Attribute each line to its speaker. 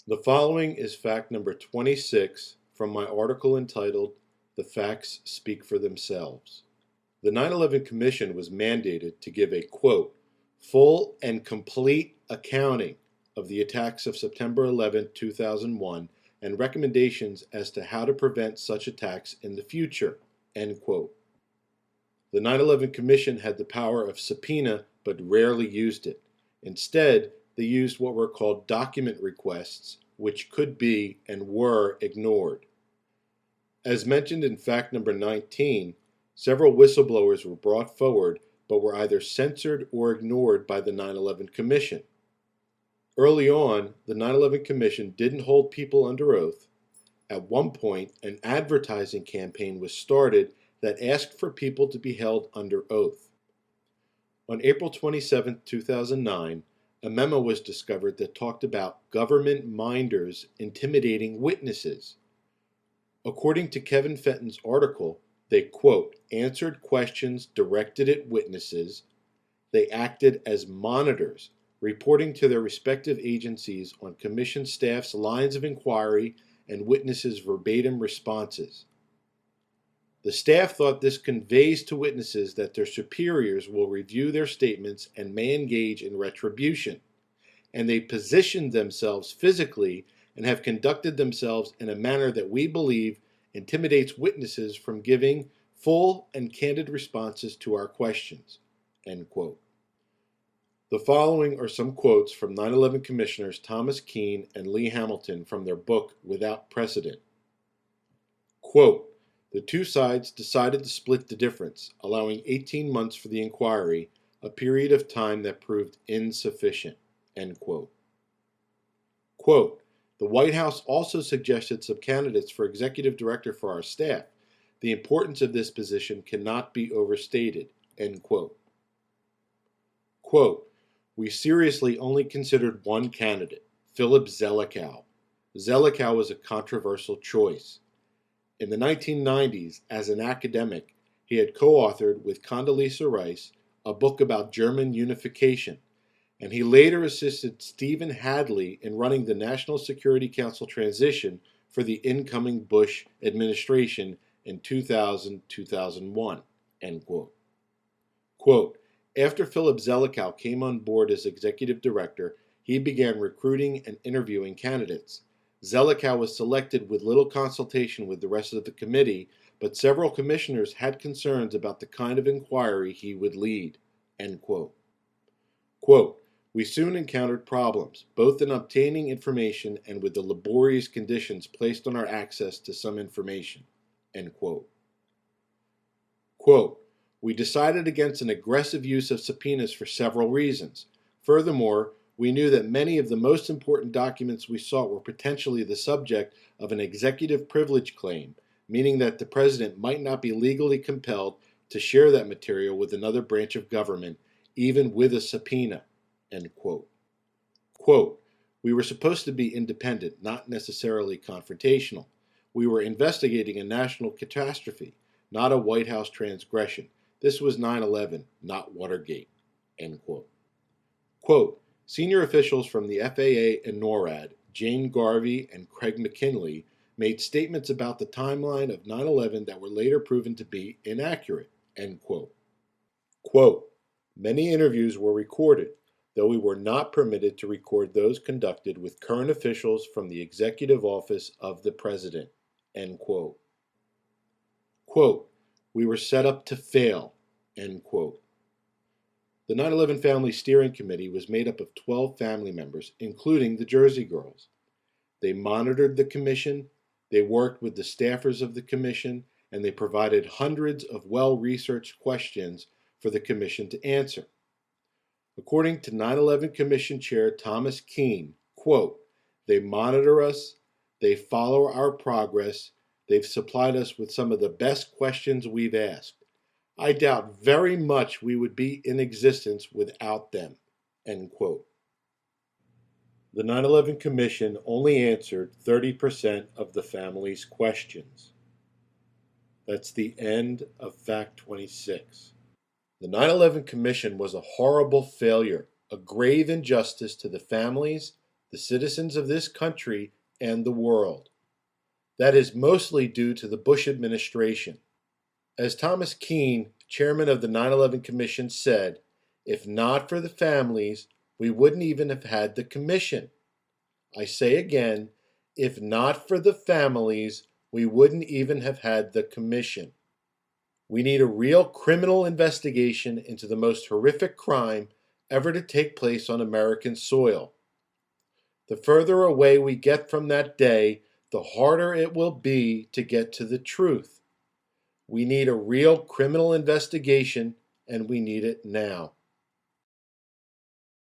Speaker 1: The following is fact number 26 from my article entitled, "The Facts Speak for Themselves." The 9/11 Commission was mandated to give a, quote, "full and complete accounting of the attacks of September 11, 2001, and recommendations as to how to prevent such attacks in the future," end quote. The 9/11 Commission had the power of subpoena but rarely used it. Instead, they used what were called document requests, which could be and were ignored. As mentioned in fact number 19, several whistleblowers were brought forward but were either censored or ignored by the 9/11 Commission. Early on, the 9/11 Commission didn't hold people under oath. At one point, an advertising campaign was started that asked for people to be held under oath. On April 27, 2009, a memo was discovered that talked about government minders intimidating witnesses. According to Kevin Fenton's article, they, quote, "answered questions directed at witnesses. They acted as monitors, reporting to their respective agencies on commission staff's lines of inquiry and witnesses' verbatim responses. The staff thought this conveys to witnesses that their superiors will review their statements and may engage in retribution, and they positioned themselves physically and have conducted themselves in a manner that we believe intimidates witnesses from giving full and candid responses to our questions," end quote. The following are some quotes from 9/11 Commissioners Thomas Kean and Lee Hamilton from their book Without Precedent. Quote, "The two sides decided to split the difference, allowing 18 months for the inquiry, a period of time that proved insufficient," end quote. Quote, "The White House also suggested some candidates for executive director for our staff. The importance of this position cannot be overstated," end quote. Quote, "We seriously only considered one candidate, Philip Zelikow. Zelikow was a controversial choice. In the 1990s, as an academic, he had co-authored with Condoleezza Rice a book about German unification, and he later assisted Stephen Hadley in running the National Security Council transition for the incoming Bush administration in 2000-2001, end quote. Quote, "After Philip Zelikow came on board as executive director, he began recruiting and interviewing candidates. Zelikow was selected with little consultation with the rest of the committee, but several commissioners had concerns about the kind of inquiry he would lead," end quote. Quote, "We soon encountered problems, both in obtaining information and with the laborious conditions placed on our access to some information," end quote. Quote, "We decided against an aggressive use of subpoenas for several reasons. Furthermore, we knew that many of the most important documents we sought were potentially the subject of an executive privilege claim, meaning that the president might not be legally compelled to share that material with another branch of government, even with a subpoena," end quote. Quote, "We were supposed to be independent, not necessarily confrontational. We were investigating a national catastrophe, not a White House transgression. This was 9/11, not Watergate," end quote. Quote, "Senior officials from the FAA and NORAD, Jane Garvey and Craig McKinley, made statements about the timeline of 9/11 that were later proven to be inaccurate," end quote. Quote, "Many interviews were recorded, though we were not permitted to record those conducted with current officials from the executive office of the president," end quote. Quote, "We were set up to fail," end quote. The 9/11 Family Steering Committee was made up of 12 family members, including the Jersey Girls. They monitored the commission, they worked with the staffers of the commission, and they provided hundreds of well-researched questions for the commission to answer. According to 9/11 Commission Chair Thomas Kean, quote, "They monitor us, they follow our progress, they've supplied us with some of the best questions we've asked. I doubt very much we would be in existence without them," end quote. The 9/11 Commission only answered 30% of the family's questions. That's the end of Fact 26. The 9/11 Commission was a horrible failure, a grave injustice to the families, the citizens of this country, and the world. That is mostly due to the Bush administration. As Thomas Keane, chairman of the 9/11 Commission, said, if not for the families, we wouldn't even have had the commission. I say again, if not for the families, we wouldn't even have had the commission. We need a real criminal investigation into the most horrific crime ever to take place on American soil. The further away we get from that day, the harder it will be to get to the truth. We need a real criminal investigation, and we need it now.